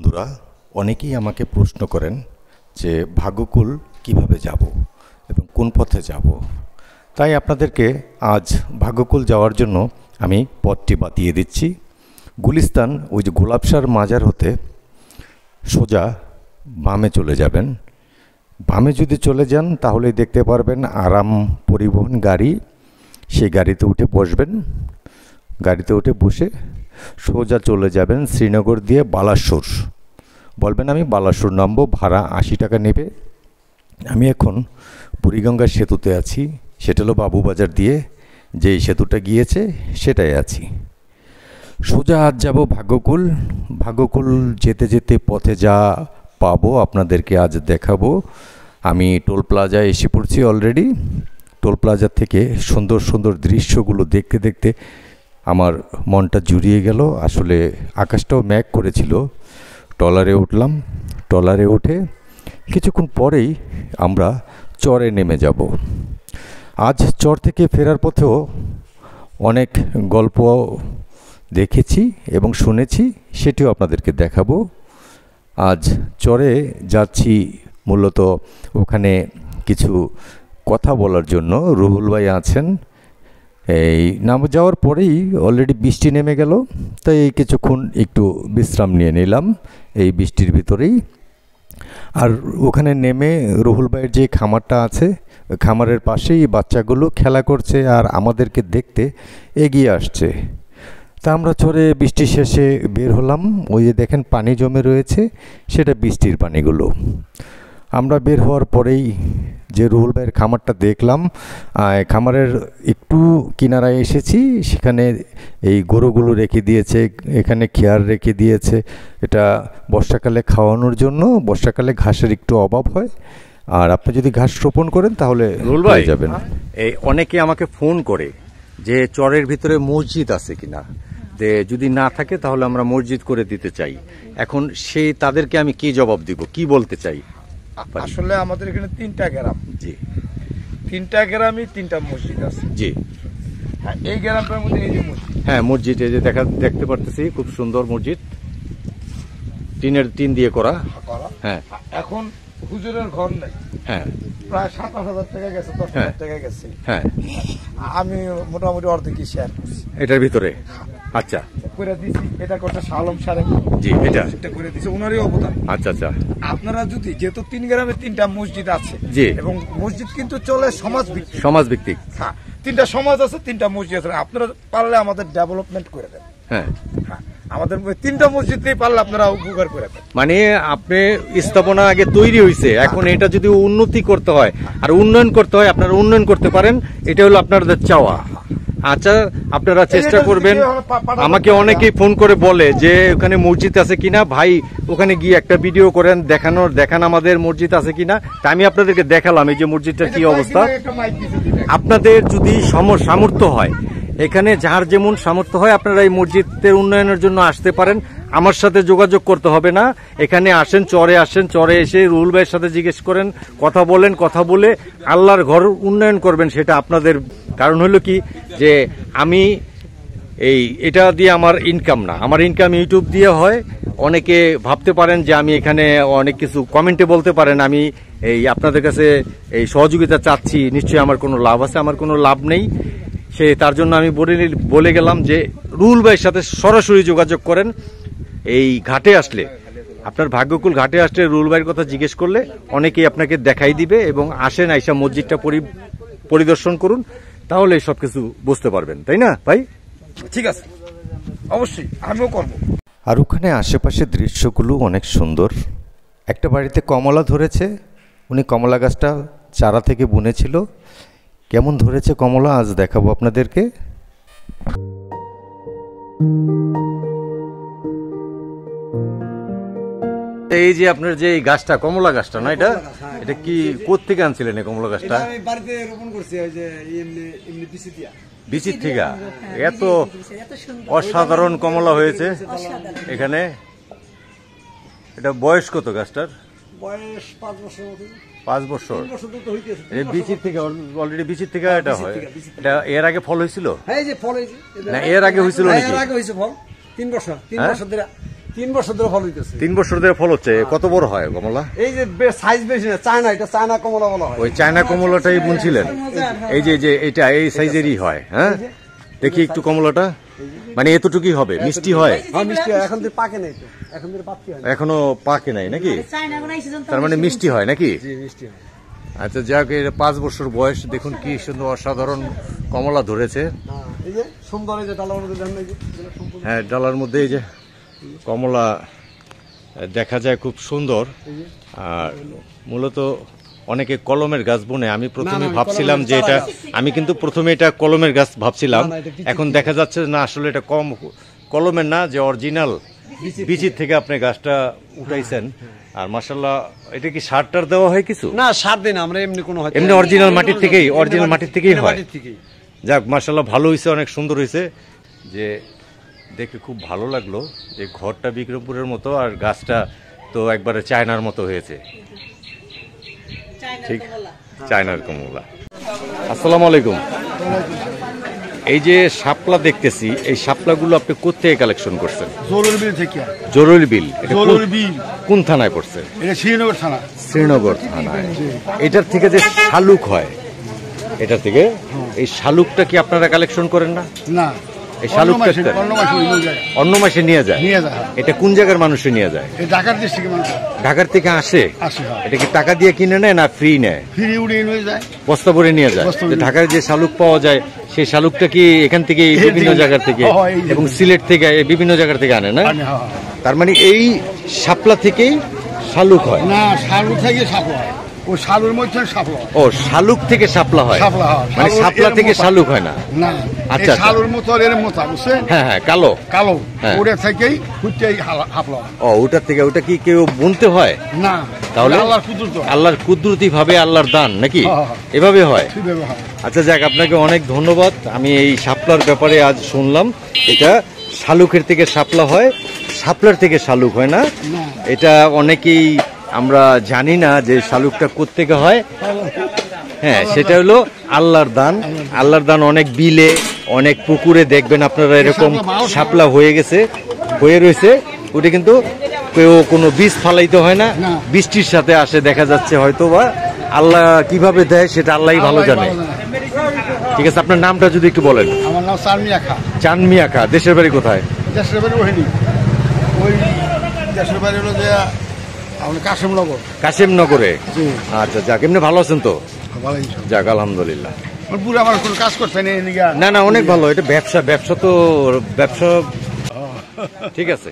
বন্ধুরা অনেকেই আমাকে প্রশ্ন করেন যে ভাগ্যকুল কিভাবে যাব এবং কোন পথে যাব। তাই আপনাদেরকে আজ ভাগ্যকুল যাওয়ার জন্য আমি পথটি বাতিয়ে দিচ্ছি। গুলিস্তান ওই যে গোলাপসার মাজার হতে সোজা বামে চলে যাবেন। বামে যদি চলে যান তাহলেই দেখতে পারবেন আরাম পরিবহন গাড়ি, সেই গাড়িতে উঠে বসবেন। গাড়িতে উঠে বসে সোজা চলে যাবেন শ্রীনগর দিয়ে বালাসোর। বলবেন আমি বালাসোর নামবো, ভাড়া 80 টাকা নেবে। আমি এখন বুড়িগঙ্গা সেতুতে আছি, সেটা হলো বাবুবাজার দিয়ে যে সেতুটা গিয়েছে সেটাই আছি। সোজা আজ যাব ভাগ্যকুল। ভাগ্যকুল যেতে যেতে পথে যা পাবো আপনাদেরকে আজ দেখাবো। আমি টোল প্লাজায় এসে পড়ছি অলরেডি। টোল প্লাজা থেকে সুন্দর সুন্দর দৃশ্যগুলো দেখতে দেখতে আমার মনটা জুড়িয়ে গেল। আসলে আকাশটাও মেঘ করেছিল। ট্রলারে উঠলাম। ট্রলারে উঠে কিছুক্ষণ পরেই আমরা চরে নেমে যাব। আজ চর থেকে ফেরার পথেও অনেক গল্প দেখেছি এবং শুনেছি, সেটিও আপনাদেরকে দেখাবো। আজ চরে যাচ্ছি মূলত ওখানে কিছু কথা বলার জন্য। রুহুল ভাই আছেন। এই নাম যাওয়ার পরেই অলরেডি বৃষ্টি নেমে গেল, তাই এই কিছুক্ষণ একটু বিশ্রাম নিয়ে নিলাম এই বৃষ্টির ভিতরেই। আর ওখানে নেমে রুহুল ভাইয়ের যে খামারটা আছে, খামারের পাশেই বাচ্চাগুলো খেলা করছে আর আমাদেরকে দেখতে এগিয়ে আসছে। তা আমরা চরে বৃষ্টি শেষে বের হলাম। ওই যে দেখেন পানি জমে রয়েছে, সেটা বৃষ্টির পানিগুলো। আমরা বের হওয়ার পরেই যে রুহুল ভাইয়ের খামারটা দেখলাম, খামারের একটু কিনারায় এসেছি। সেখানে এই গরুগুলো রেখে দিয়েছে, এখানে খেয়ার রেখে দিয়েছে। এটা বর্ষাকালে খাওয়ানোর জন্য। বর্ষাকালে ঘাসের একটু অভাব হয়, আর আপনি যদি ঘাস রোপণ করেন তাহলে রুহুল ভাই যাবেন। এই অনেকে আমাকে ফোন করে যে চরের ভিতরে মসজিদ আছে কিনা, যদি না থাকে তাহলে আমরা মসজিদ করে দিতে চাই। এখন সেই তাদেরকে আমি কি জবাব দিব, কি বলতে চাই? আসলে আমাদের এখানে 3টা গ্রাম। জি, 3টা গ্রামই 3টা মসজিদ আছে। জি, হ্যাঁ, এই গ্রামটার মধ্যে এই যে মসজিদ, হ্যাঁ মসজিদ এই যে দেখতে পারতেছি, খুব সুন্দর মসজিদ, টিন দিয়ে করা। হ্যাঁ, এখন হুজুরের ঘর নেই। হ্যাঁ, প্রায় 27,000 টাকা গেছে, 10,000 টাকা গেছে। হ্যাঁ, আমি মোটামুটি অর্ধেকই শেয়ার করছি এটার ভিতরে। আচ্ছা, করে দিছি। এটা করতে শালম সারে। জি, এটা করে দিছে ওনারই অবদান। আচ্ছা আচ্ছা। আপনারা যদি যেহেতু 3 গ্রামে 3টা মসজিদ আছে, জি, এবং মসজিদ কিন্তু চলে সমাজ ভিত্তিক। সমাজ ভিত্তিক। হ্যাঁ, 3টা সমাজ আছে, 3টা মসজিদ আছে। আপনারা পারলে আমাদের ডেভেলপমেন্ট করে দেন। হ্যাঁ, আমাদের 3টা মসজিদ দিয়ে পারলে আপনারা উপকার করে দেন। মানে আপনি স্থাপনা আগে তৈরি হয়েছে, এখন এটা যদি উন্নতি করতে হয় আর উন্নয়ন করতে হয়, আপনারা উন্নয়ন করতে পারেন, এটা হলো আপনাদের চাওয়া। আচ্ছা, আপনারা চেষ্টা করবেন। আমাকে অনেকেই ফোন করে বলে যে ওখানে মসজিদ আছে কিনা, ভাই ওখানে গিয়ে একটা ভিডিও করেন, দেখান আমাদের মসজিদ আছে কিনা। তা আমি আপনাদেরকে দেখালাম এই যে মসজিদটার কি অবস্থা। আপনাদের যদি সামর্থ্য হয়, এখানে যার যেমন সামর্থ্য হয়, আপনারা এই মসজিদের উন্নয়নের জন্য আসতে পারেন। আমার সাথে যোগাযোগ করতে হবে না। এখানে আসেন, চরে এসে রুহুল ভাইয়ের সাথে জিজ্ঞেস করেন, কথা বলেন, কথা বলে আল্লাহর ঘর উন্নয়ন করবেন। সেটা আপনাদের। কারণ হলো কি যে আমি এটা দিয়ে আমার ইনকাম না, আমার ইনকাম ইউটিউব দিয়ে হয়। অনেকে ভাবতে পারেন যে আমি এখানে অনেক কিছু কমেন্টে বলতে পারেন আমি আপনাদের কাছে এই সহযোগিতা চাচ্ছি, নিশ্চয়ই আমার কোনো লাভ আছে। আমার কোনো লাভ নেই। তার জন্য আমি বলে গেলাম যে রুহুল ভাইয়ের সাথে সরাসরি যোগাযোগ করেন। এই ঘাটে আসলে, আপনার ভাগ্যকুল ঘাটে আসলে রুহুল ভাইয়ের কথা জিজ্ঞেস করলে অনেকেই আপনাকে দেখাই দিবে। এবং আসেন, আইসা মসজিদটা পরিদর্শন করুন, তাহলে সবকিছু বুঝতে পারবেন, তাই না ভাই? ঠিক আছে, অবশ্যই আমিও করব। আর ওখানে আশেপাশে দৃশ্যগুলো অনেক সুন্দর। একটা বাড়িতে কমলা ধরেছে, উনি কমলা গাছটা চারা থেকে বুনেছিল। কেমন ধরেছে কমলা আজ দেখাবো আপনাদেরকে। এই যে আপনার যে এই গাছটা, কমলা গাছটা না, এটা কি কোত্থেকে আনছিলেন এই কমলা গাছটা? আমি বাড়িতে রোপণ করছি, ওই যে এমনি বিচি দিয়া। বিচির থেকে এত অসাধারণ কমলা হয়েছে এখানে। এটা বয়স কত গাছটার? বয়স 5 বছর। 5 বছর। বিচির থেকে অলরেডি বিচির থেকে এটা হয়। এটা এর আগে ফল হয়েছিল? হ্যাঁ, এই যে ফল হয়েছে। না, এর আগে হয়েছিল নাকি? এর আগে হয়েছে ফল 3 বছর। 3 বছর ধরে 3 বছর ধরে ফল হইতেছে। 3 বছর ধরে ফল হচ্ছে। কত বড় হয় কমলা? এই যে সাইজ বেশি না, চায়না, এটা চায়না কমলা বলা হয়। ওই চায়না কমলাটাই বুনছিলেন? এই যে এটা এই সাইজেরই হয়। হ্যাঁ, দেখি একটু কমলাটা, মানে এতটুকুই হবে, মিষ্টি হয়? হ্যাঁ মিষ্টি হয়, এখন তো পাকে নাই তো, এখন তো পাকতে হয়। এখনো পাকে নাই নাকি? তার মানে মিষ্টি হয় নাকি? জি মিষ্টি হয়। আচ্ছা যাক, এর 5 বছর বয়স, দেখুন কি সুন্দর অসাধারণ কমলা ধরেছে। হ্যাঁ এই যে সুন্দর, এই যে ডালার মধ্যে দেখেন, এই যে সম্পূর্ণ হ্যাঁ, ডালার মধ্যে এই যে কমলা দেখা যায়, খুব সুন্দর। আর মূলত অনেকে কলমের গাছ বনে, আমি প্রথমে ভাবছিলাম যে এটা, আমি কিন্তু প্রথমে এটা কলমের গাছ ভাবছিলাম, এখন দেখা যাচ্ছে না, আসলে এটা কলমের না, যে অরিজিনাল বীজের থেকে আপনি গাছটা উঠাইছেন। আর মাশাআল্লাহ, এটা কি সার টার দেওয়া হয় কিছু? না সার দিন আমরা এমনি কোনো, এমনি অরিজিনাল মাটির থেকেই হয়। মাটির থেকেই। যাক মাশাআল্লাহ, ভালো হয়েছে, অনেক সুন্দর হয়েছে। যে দেখে খুব ভালো লাগলো যে ঘরটা বিক্রমপুরের মতো, আর গাছটা তো একবারে চায়নার মতো হয়েছে। ঠিক, চায়নার কমলা। আসসালামু আলাইকুম। এই যে শাপলা দেখতেছি, এই শাপলাগুলো আপনি কোত্থেকে কালেকশন করছেন? জরুরি বিল থেকে। জরুরি বিল? এটা জরুরি বিল কোন থানায় পড়ছে? এটা শ্রীনগর থানা। শ্রীনগর থানায়। এটার থেকে যে শালুক হয়, এটা থেকে এই শালুকটা কি আপনারা কালেকশন করেন না? না, এই শালুকটা অন্য মাসে নিয়ে যায়। এটা কোন জায়গার মানুষে নিয়ে যায়? ঢাকার ডিস্ট্রিক্টের মানুষ ঢাকার থেকে আসে। হ্যাঁ। এটা কি টাকা দিয়ে কিনে নেয় না ফ্রি নেয়? ফ্রি উড়িয়ে নিয়ে যায়, বস্তা ভরে নিয়ে যায়। ঢাকার যে শালুক পাওয়া যায়, সেই শালুকটা কি এখান থেকে বিভিন্ন জায়গা থেকে এবং সিলেট থেকে বিভিন্ন জায়গা থেকে আনে না? তার মানে এই শাপলা থেকেই শালুক হয় না? শালুক থেকে শাপলা হয়, ও শালুর মধ্যে শাপলা। ও, শালুক থেকে শাপলা হয়, মানে শাপলা থেকে শালুক হয় না? না, আচ্ছা, শালুর মতো এর মতো, বুঝছেন? হ্যাঁ হ্যাঁ, কালো কালো, হ্যাঁ। ওটা থেকেই ফুটে শাপলা। ও, ওটা থেকে, ওটা কি কেউ বুনতে হয়? না, তাহলে আল্লাহর কুদরত, আল্লাহর কুদরতি ভাবে আল্লাহর দান নাকি? হ্যাঁ। এভাবে হয়? কিভাবে হয়? আচ্ছা যাক, আপনাকে অনেক ধন্যবাদ। আমি এই শাপলার ব্যাপারে আজ শুনলাম, এটা শালুকের থেকে শাপলা হয়, শাপলার থেকে শালুক হয় না। না। এটা অনেকেই আমরা জানি না যে শালুকটা কোত্থেকে হয়। হ্যাঁ, সেটা হলো আল্লাহর দান। আল্লাহর দান অনেক বিলে, অনেক পুকুরে দেখবেন আপনারা এরকম শাপলা হয়ে রয়েছে। ওটা কিন্তু কেউ কোনো বীজ ফালাইতে হয় না, বৃষ্টির সাথে আসে, দেখা যাচ্ছে হয়তো বা আল্লাহ কিভাবে দেয় সেটা আল্লাহই ভালো জানে। ঠিক আছে, আপনার নামটা যদি একটু বলেন। আমার নাম চানমিয়া খা। চানমিয়া খা। দেশের বাড়ি কোথায়? দেশের বাড়ি ওখানে, ওই দেশের বাড়ি হলো যে কাশিমনগর। কাশিমনগরে? আচ্ছা যাক, এমনি ভালো আছেন তো? যাক আলহামদুলিল্লাহ। পুরো আমার কোনো কাজ করছে না না, অনেক ভালো। এটা ব্যবসা তো ব্যবসা। ঠিক আছে।